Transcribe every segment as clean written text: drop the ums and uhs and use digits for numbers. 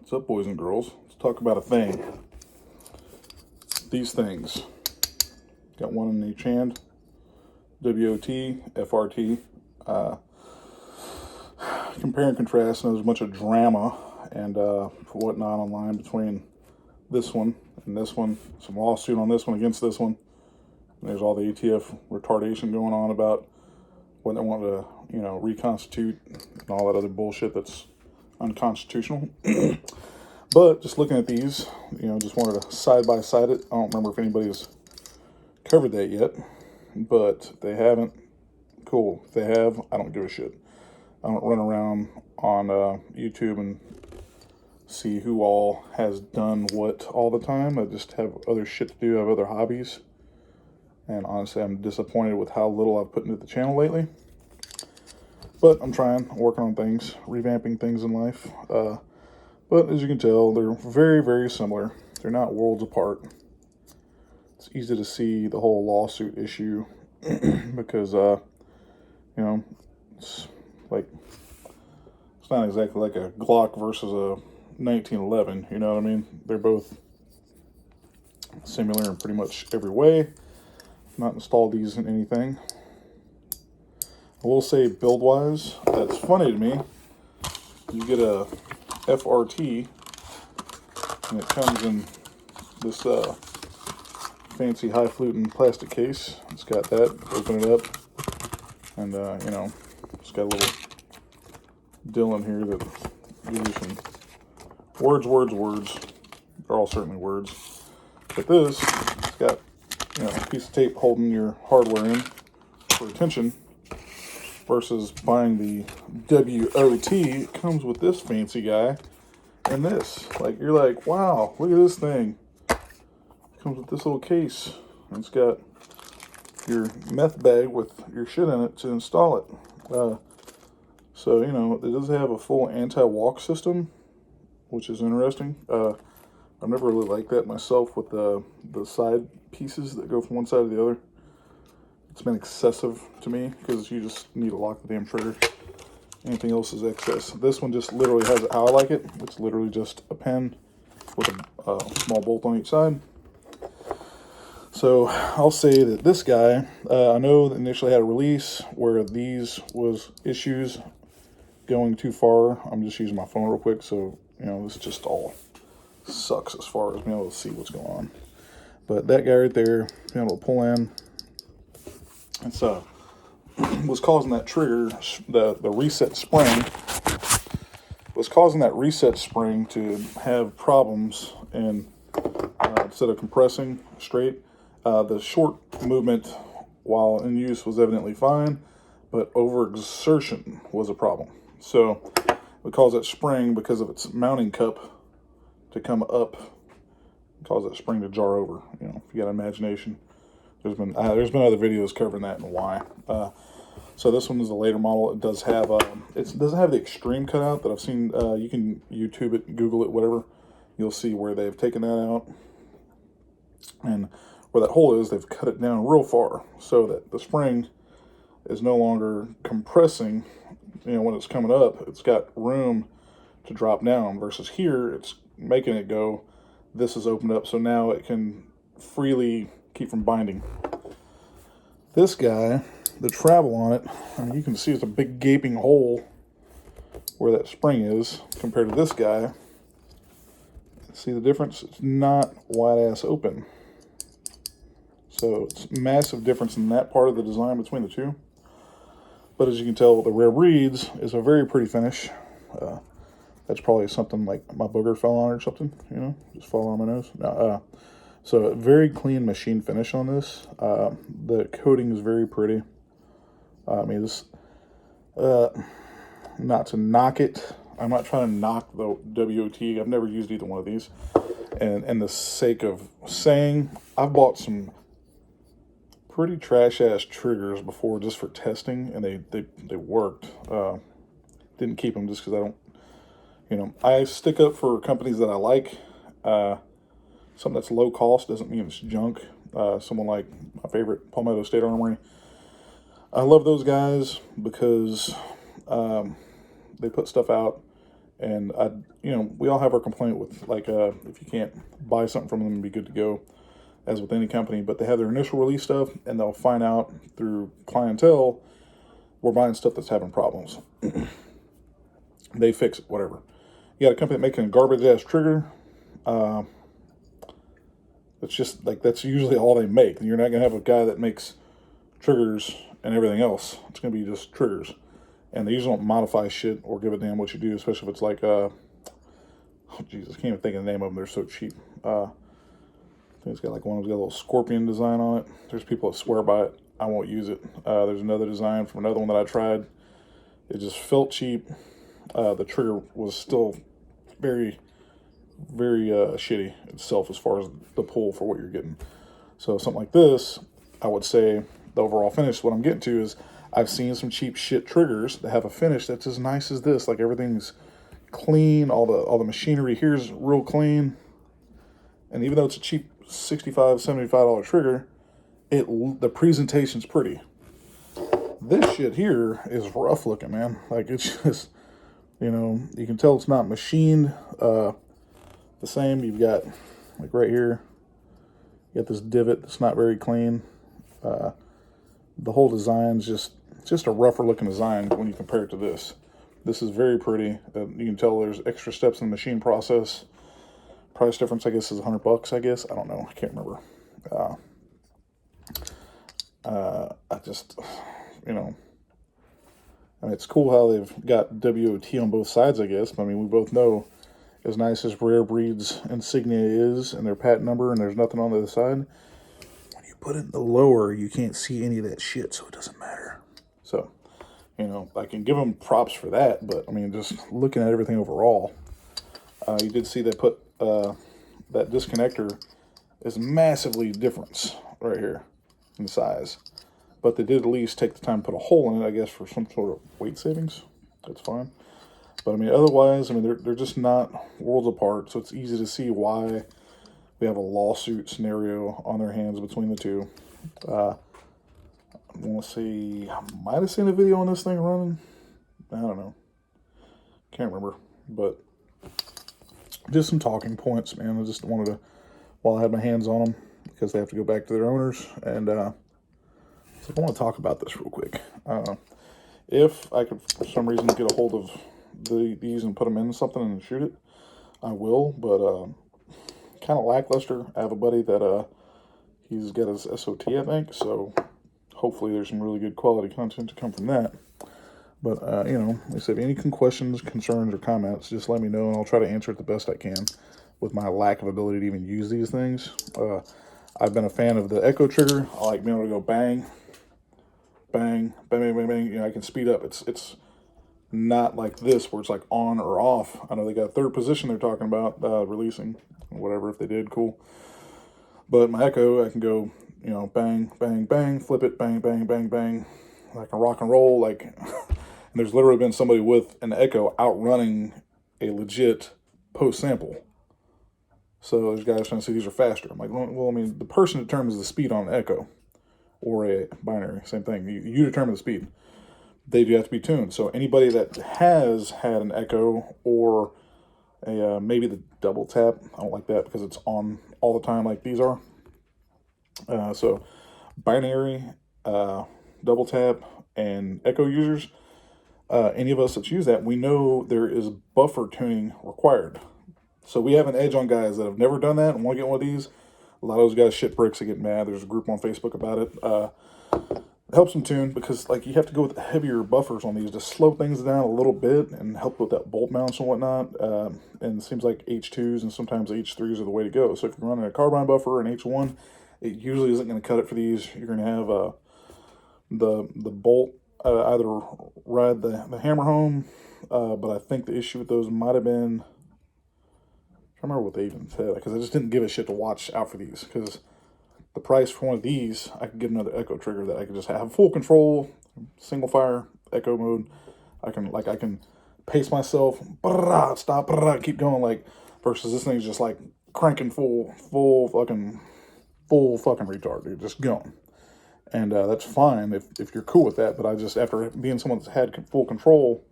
What's up, boys and girls? Let's talk about a thing. These things. Got one in each hand. WOT FRT. Compare and contrast, and there's a bunch of drama and whatnot online between this one and this one. Some lawsuit on this one against this one. And there's all the ATF retardation going on about what they want to, reconstitute and all that other bullshit that's unconstitutional. But just looking at these, just wanted to side by side it. I don't remember if anybody's covered that yet, but if they haven't, cool. If they have, I don't give a shit. I don't run around on YouTube and see who all has done what all the time. I just have other shit to do. I have other hobbies. And honestly, I'm disappointed with how little I've put into the channel lately. But I'm trying, working on things, revamping things in life. But as you can tell, they're very, very similar. They're not worlds apart. It's easy to see the whole lawsuit issue because, it's like, it's not exactly like a Glock versus a 1911, you know what I mean? They're both similar in pretty much every way. Not installed these in anything. I will say, build-wise, that's funny to me. You get a FRT, and it comes in this fancy highfalutin plastic case. It's got that. Open it up, and it's got a little dill in here that gives you some words. They're all certainly words. But this, it's got a piece of tape holding your hardware in for attention. Versus buying the WOT, it comes with this fancy guy and this. Like, you're like, wow, look at this thing. It comes with this little case. And it's got your meth bag with your shit in it to install it. So, it does have a full anti-walk system, which is interesting. I've never really liked that myself with the side pieces that go from one side to the other. It's been excessive to me because you just need to lock the damn trigger. Anything else is excess. This one just literally has it how I like it. It's literally just a pen with a small bolt on each side. So I'll say that this guy, I know that initially had a release where these was issues going too far. I'm just using my phone real quick, so this just all sucks as far as being able to see what's going on. But that guy right there, being able to pull in. It's was causing that trigger, the reset spring, was causing that reset spring to have problems, and instead of compressing straight, the short movement while in use was evidently fine, but overexertion was a problem. So it caused that spring, because of its mounting cup, to come up, cause that spring to jar over. If you got imagination. There's been other videos covering that and why. So this one is a later model. It does have it doesn't have the extreme cutout that I've seen. You can YouTube it, Google it, whatever. You'll see where they've taken that out, and where that hole is, they've cut it down real far so that the spring is no longer compressing. When it's coming up, it's got room to drop down. Versus here, it's making it go. This is opened up, so now it can freely keep from binding. This guy, the travel on it, you can see it's a big gaping hole where that spring is compared to this guy. See the difference? It's not wide ass open. So it's massive difference in that part of the design between the two. But as you can tell, the Rare Breeds is a very pretty finish. That's probably something like my booger fell on or something, just fall on my nose. No, so a very clean machine finish on this. The coating is very pretty. Not to knock it. I'm not trying to knock the WOT. I've never used either one of these. And the sake of saying, I've bought some pretty trash-ass triggers before just for testing, and they worked. Didn't keep them just because I don't, I stick up for companies that I like. Something that's low cost doesn't mean it's junk. Someone like my favorite, Palmetto State Armory. I love those guys because they put stuff out And we all have our complaint with like if you can't buy something from them and be good to go, as with any company. But they have their initial release stuff, and they'll find out through clientele we're buying stuff that's having problems. They fix it, whatever. You got a company making a garbage ass trigger. It's just like that's usually all they make. You're not gonna have a guy that makes triggers and everything else. It's gonna be just triggers, and they usually don't modify shit or give a damn what you do, especially if it's like oh Jesus, can't even think of the name of them. They're so cheap. I think it's got like one of them's got a little scorpion design on it. There's people that swear by it. I won't use it. There's another design from another one that I tried. It just felt cheap. The trigger was still very, very shitty itself as far as the pull for what you're getting. So something like this, I would say the overall finish, what I'm getting to is I've seen some cheap shit triggers that have a finish that's as nice as this. Like everything's clean, all the machinery here is real clean. And even though it's a cheap $65, $75 trigger, the presentation's pretty. This shit here is rough looking, man. Like it's just, you can tell it's not machined the same. You've got like right here, you got this divot that's not very clean. The whole design's just a rougher looking design when you compare it to this. This is very pretty. You can tell there's extra steps in the machine process. Price difference, I guess, is $100. I guess, I don't know. I can't remember. I just, I mean, it's cool how they've got WOT on both sides, I guess. But I mean, we both know as nice as Rare Breed's insignia is and their patent number, and there's nothing on the other side. When you put it in the lower, you can't see any of that shit, so it doesn't matter. So, I can give them props for that, but I mean, just looking at everything overall, you did see they put that disconnector is massively different right here in size. But they did at least take the time to put a hole in it, I guess, for some sort of weight savings. That's fine. But I mean, otherwise, I mean, they're just not worlds apart. So it's easy to see why we have a lawsuit scenario on their hands between the two. I want to see, I might have seen a video on this thing running. I don't know. Can't remember. But just some talking points, man. I just wanted to, while I had my hands on them, because they have to go back to their owners. And so I want to talk about this real quick. If I could, for some reason, get a hold of these and put them in something and shoot it, I will. But kind of lackluster. I have a buddy that he's got his SOT, I think. So hopefully there's some really good quality content to come from that. But, like I said, if any questions, concerns, or comments, just let me know, and I'll try to answer it the best I can with my lack of ability to even use these things. I've been a fan of the Echo trigger. I like being able to go bang, bang, bang, bang, bang, bang. I can speed up. It's not like this where it's like on or off. I know they got a third position they're talking about releasing. Whatever, if they did, cool. But my Echo, I can go, bang, bang, bang, flip it, bang, bang, bang, bang. Like a rock and roll, like... And there's literally been somebody with an Echo outrunning a legit post sample. So there's guys trying to say these are faster. I'm like, well, I mean, the person determines the speed on an Echo or a binary, same thing. You determine the speed. They do have to be tuned. So anybody that has had an Echo or a maybe the double tap, I don't like that because it's on all the time like these are. So binary, double tap, and Echo users, any of us that use that, we know there is buffer tuning required. So we have an edge on guys that have never done that and want to get one of these. A lot of those guys shit bricks that get mad. There's a group on Facebook about it. It helps them tune because like you have to go with heavier buffers on these to slow things down a little bit and help with that bolt mounts and whatnot. And it seems like H2s and sometimes H3s are the way to go. So if you're running a carbine buffer and H1, it usually isn't going to cut it for these. You're going to have the bolt either ride the hammer home, but I think the issue with those might have been, I don't remember what they even said, because I just didn't give a shit to watch out for these, because the price for one of these, I could get another Echo trigger that I could just have full control, single fire, Echo mode. I can pace myself, stop, keep going, like, versus this thing's just like cranking full fucking retard, dude, just going. And that's fine if you're cool with that. But I just, after being someone that's had full control,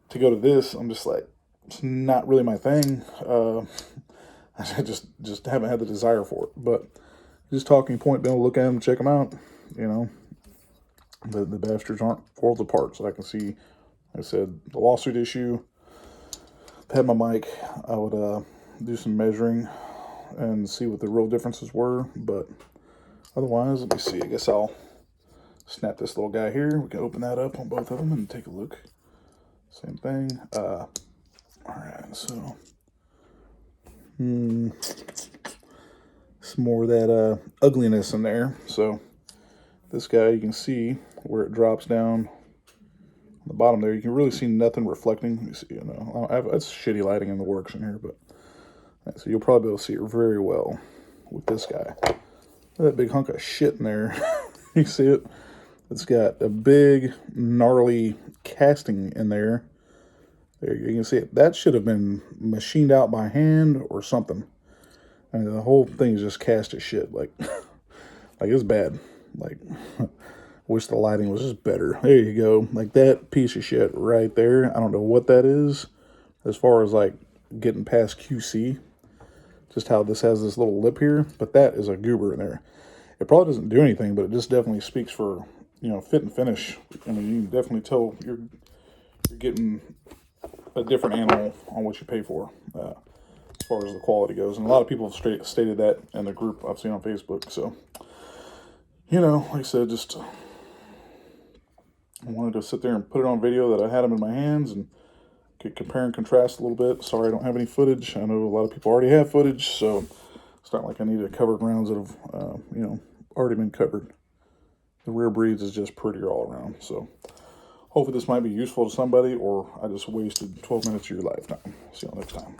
to go to this, I'm just like, it's not really my thing. I just haven't had the desire for it. But just talking point, being able to look at them, check them out. You know, the bastards aren't worlds apart. So I can see, like I said, the lawsuit issue. If I had my mic, I would do some measuring and see what the real differences were. But otherwise, let me see. I guess I'll snap this little guy here. We can open that up on both of them and take a look. Same thing. All right, so some more of that ugliness in there. So this guy, you can see where it drops down on the bottom there. You can really see nothing reflecting. You see, you know, it's shitty lighting in the works in here, but so you'll probably be able to see it very well with this guy. Look at that big hunk of shit in there. You see it? It's got a big, gnarly casting in there. There you can see it. That should have been machined out by hand or something. I mean, the whole thing is just cast as shit. Like, like it's bad. Like, wish the lighting was just better. There you go. Like that piece of shit right there. I don't know what that is as far as like getting past QC. Just how this has this little lip here. But that is a goober in there. It probably doesn't do anything, but it just definitely speaks for, you know, fit and finish. I mean, you can definitely tell you're getting a different animal on what you pay for, as far as the quality goes. And a lot of people have stated that in the group I've seen on Facebook. So, you know, like I said, just I wanted to sit there and put it on video that I had them in my hands and could compare and contrast a little bit. Sorry I don't have any footage. I know a lot of people already have footage, so it's not like I need to cover grounds that have, you know, already been covered. The rare breeds is just prettier all around. So hopefully this might be useful to somebody, or I just wasted 12 minutes of your lifetime. See you all next time.